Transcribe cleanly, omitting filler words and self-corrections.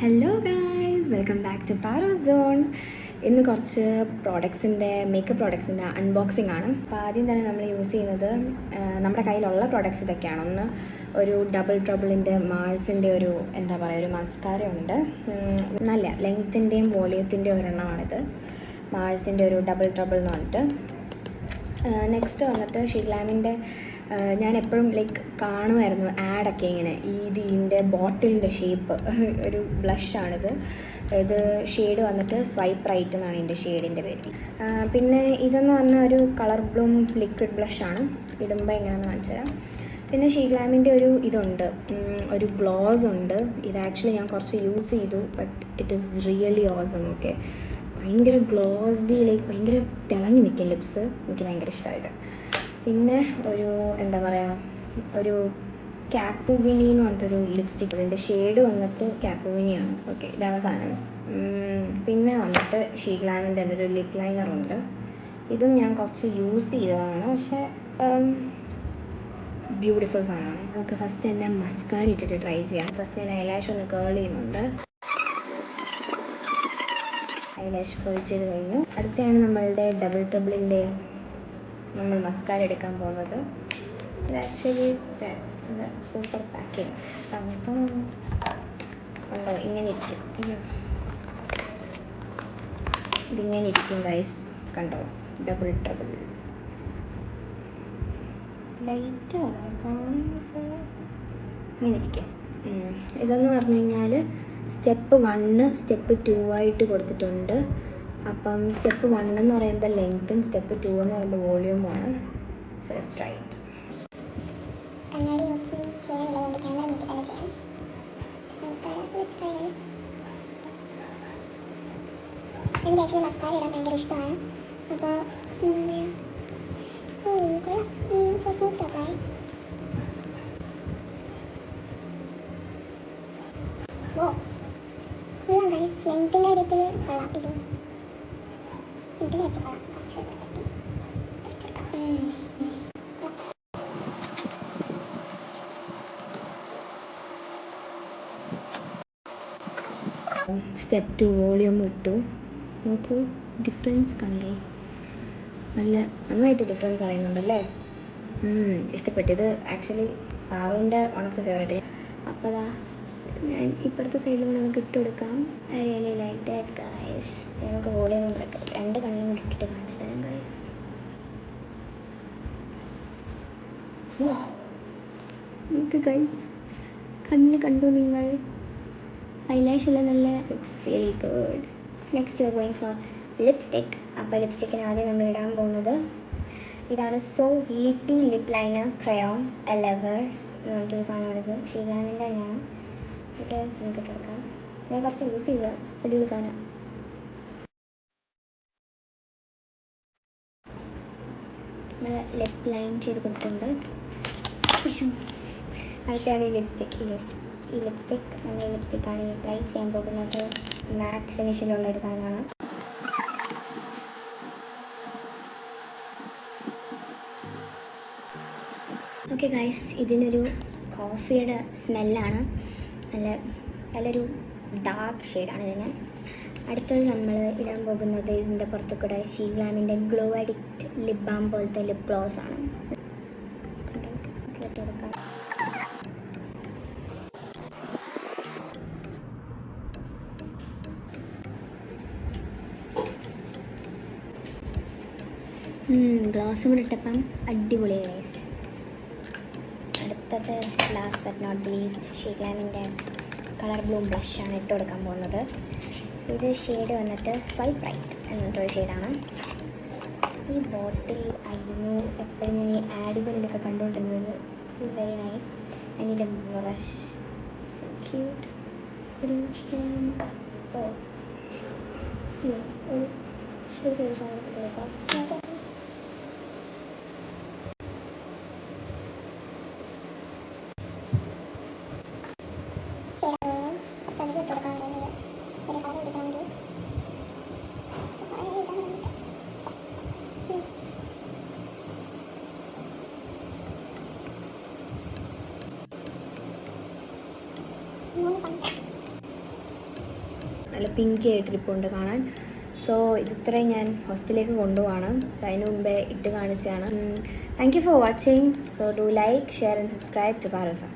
Hello guys, welcome back to Paro zone. ഇന്ന് കുറച്ച് makeup പ്രോഡക്ട്സിൻ്റെ unboxing ആണ്. അപ്പോൾ ആദ്യം തന്നെ നമ്മൾ യൂസ് ചെയ്യുന്നത് നമ്മുടെ കയ്യിലുള്ള പ്രോഡക്ട്സ് ഇതൊക്കെയാണ്. ഒന്ന് ഒരു ഡബിൾ ട്രബിളിൻ്റെ മാഴ്സിൻ്റെ ഒരു ഒരു മസ്കാര ഉണ്ട്. നല്ല ലെങ്ത്തിൻ്റെയും വോളിയത്തിൻ്റെയും ഒരെണ്ണമാണിത്. മാഴ്സിൻ്റെ ഒരു ഡബിൾ ട്രബിൾ എന്ന് പറഞ്ഞിട്ട്. നെക്സ്റ്റ് വന്നിട്ട് ഷിഗ്ലാമിൻ്റെ ഞാൻ എപ്പോഴും കാണുമായിരുന്നു ആഡൊക്കെ ഇങ്ങനെ ഇതിൻ്റെ ബോട്ടിലിൻ്റെ ഷേപ്പ് ഒരു ബ്ലഷാണിത്. ഇത് ഷെയ്ഡ് വന്നിട്ട് സ്വൈപ്പ് റൈറ്റ് എന്നാണ് ഇതിൻ്റെ ഷെയ്ഡിൻ്റെ പേര്. പിന്നെ ഇതെന്ന് പറഞ്ഞാൽ ഒരു കളർ ബ്ലൂം ലിക്വിഡ് ബ്ലഷാണ്. ഇടുമ്പോൾ എങ്ങനെയാണെന്ന് കാണിച്ചു തരാം. പിന്നെ ഷീഗ്ലാമിൻ്റെ ഇതുണ്ട്, ഒരു ഗ്ലോസ് ഉണ്ട്. ഇത് ആക്ച്വലി ഞാൻ കുറച്ച് യൂസ് ചെയ്തു, but it is really awesome. Okay, ഭയങ്കര ഗ്ലോസി, ഭയങ്കര തിളങ്ങി നിൽക്കും ലിപ്സ്. എനിക്ക് ഭയങ്കര ഇഷ്ടമായത്. പിന്നെ ഒരു കാപ്പുവിനി എന്ന് പറഞ്ഞിട്ടൊരു ലിപ്സ്റ്റിക്ക്. ഇതിൻ്റെ ഷെയ്ഡ് വന്നിട്ട് കാപ്പുവിനിയാണ്. ഓക്കെ, ഇതാണ് സാധനം. പിന്നെ വന്നിട്ട് ഷീഗ്ലാമിൻ്റെ ഒരു ലിപ് ലൈനറുണ്ട്. ഇതും ഞാൻ കുറച്ച് യൂസ് ചെയ്തതാണ്, പക്ഷേ ബ്യൂട്ടിഫുൾ സാധനമാണ്. നമുക്ക് ഫസ്റ്റ് തന്നെ മസ്കാര ഇട്ടിട്ട് ട്രൈ ചെയ്യാം. ഫസ്റ്റ് ഞാൻ ഐലാഷ് ഒന്ന് കേൾ ചെയ്യുന്നുണ്ട്. ഐലാഷ് കേൾ ചെയ്ത് കഴിഞ്ഞു. അടുത്താണ് നമ്മളുടെ ഡബിൾ ട്രബിളിൻ്റെ നമ്മൾ മസ്കാര എടുക്കാൻ പോകുന്നത്. ഇത് ആക്ച്വലി സൂപ്പർ പാക്കിങ്. അപ്പം ഉണ്ടോ, ഇങ്ങനെ ഇരിക്കും. ഇതിങ്ങനെ ഇരിക്കും ഗൈസ്, കണ്ടോ? ഡബിൾ ട്രബിൾ ലൈറ്റ് ഇങ്ങനെ ഇരിക്കും. ഇതെന്ന് പറഞ്ഞു കഴിഞ്ഞാൽ സ്റ്റെപ്പ് 1, സ്റ്റെപ്പ് 2 ആയിട്ട് കൊടുത്തിട്ടുണ്ട്. അപ്പം സ്റ്റെപ്പ് 1 എന്ന് പറയുമ്പോൾ ലെങ്ത്തും, സ്റ്റെപ്പ് 2 എന്ന് പറയുമ്പോൾ വോളിയൂമാണ്. So let's try it. കണ്ണാടി നോക്കി ചെയ്യാനുള്ളതുകൊണ്ട് ക്യാമറ നോക്കി തന്നെ ചെയ്യാം. എനിക്ക് ആക്ച്വലി മസ്കാര ഇടാൻ ഭയങ്കര ഇഷ്ടമാണ്. അപ്പോൾ സ്മൂത്ത് അപ്ലൈ. ഓ ഇതുണ്ടായി ലെങ്ത്തിൻ്റെ കാര്യത്തിൽ കൊള്ളാം. ഇതിനകത്ത് കൊള്ളാം. സ്റ്റെപ്പ് 2 വോളിയം ഇട്ടു. നോക്കൂ, ഡിഫറൻസ് കണ്ടേ? നന്നായിട്ട് ഡിഫറൻസ് അറിയുന്നുണ്ടല്ലേ? ഇഷ്ടപ്പെട്ടത് ആക്ച്വലി പാറുവിൻ്റെ വൺ ഓഫ് ദ ഫേവറേറ്റ്. അപ്പോൾ ഞാൻ ഇപ്പുറത്തെ സൈഡിൽ കൂടെ നമുക്ക് ഇട്ട് കൊടുക്കാം. I really like that guys. നമുക്ക് വോളിയം കൂടെ 2 കണ്ണും കൂടി ഇട്ടിട്ട് കാണിച്ചു തരാം ഗൈസ്. നമുക്ക് ഗൈസ് കണ്ണ് കണ്ടു നിങ്ങൾ? ഐലാഷ് എല്ലാം നല്ല, it's very good. Next you are going for lipstick. അപ്പോൾ ലിപ്സ്റ്റിക്കിന് ആദ്യം നമ്മൾ ഇടാൻ പോകുന്നത് ഇതാണ്. സോ ലിപ്പി ലിപ് ലൈനർ ക്രയോൺ എലവേഴ്സ് എന്ന് പറഞ്ഞിട്ടൊരു സാധനമാണിത്. ഷീഗ്ലാമിൻ്റെ തന്നെയാണ്. ഇത് നമുക്ക് ഇട്ടെടുക്കാം. ഞാൻ കുറച്ച് യൂസ് ചെയ്ത വലിയൊരു സാധനം. നമ്മൾ ലിപ് ലൈൻ ചെയ്ത് കൊടുത്തിട്ടുണ്ട്. അടുത്താണ് ഈ ലിപ്സ്റ്റിക്ക്. ഈ ലിപ്സ്റ്റിക്കാണ് ഈ ട്രൈ ചെയ്യാൻ പോകുന്നത്. മാറ്റ് ഫിനിഷിലുള്ളൊരു സാധനമാണ്. ഓക്കെ ഗൈസ്, ഇതിനൊരു കോഫിയുടെ സ്മെല്ലാണ്. നല്ലൊരു ഡാർക്ക് ഷെയ്ഡാണ് ഇതിന്. അടുത്തത് നമ്മൾ ഇടാൻ പോകുന്നത് ഇതിൻ്റെ പുറത്തു കൂടെ ഷീഗ്ലാമിൻ്റെ ഗ്ലോ അഡിക്റ്റ് ലിപ് ബാം പോലത്തെ ലിപ് ഗ്ലോസ് ആണ്. ഇട്ട് കൊടുക്കാം. ഗ്ലോസും കൂടെ ഇട്ടപ്പം അടിപൊളിയായി ഗൈസ്. അടുത്തത് ലാസ്റ്റ് ബട്ട് നോട്ട് ലീസ്റ്റ് ഷീഗ്ലാമിൻ്റെ കളർ ബ്ലൂം ബ്ലഷാണ് ഇട്ട് കൊടുക്കാൻ പോകുന്നത്. ഇത് ഷെയ്ഡ് വന്നിട്ട് സ്വൈപ്പ് റൈറ്റ് എന്നിട്ടൊരു ഷെയ്ഡാണ്. ഈ ബോട്ടിൽ ആയിരുന്നു എപ്പോഴും ഞാൻ ഈ ആഡുകളിലൊക്കെ കണ്ടുകൊണ്ടിരുന്നത്. It's very nice. അതിൻ്റെ ബ്ലഷ് സോ ക്യൂട്ട്. ഒരു ചെറിയൊരു സാധനം കൊടുക്കാം. നല്ല പിങ്ക് ആയിട്ടിരിപ്പുണ്ട് കാണാൻ. സോ ഇതിത്രയും ഞാൻ ഹോസ്റ്റലിലേക്ക് കൊണ്ടുപോവാണ്. സോ അതിന് മുമ്പേ ഇട്ട് കാണിച്ചതാണ്. Thank you for watching. So do like, share and subscribe to പാറോസോൺ.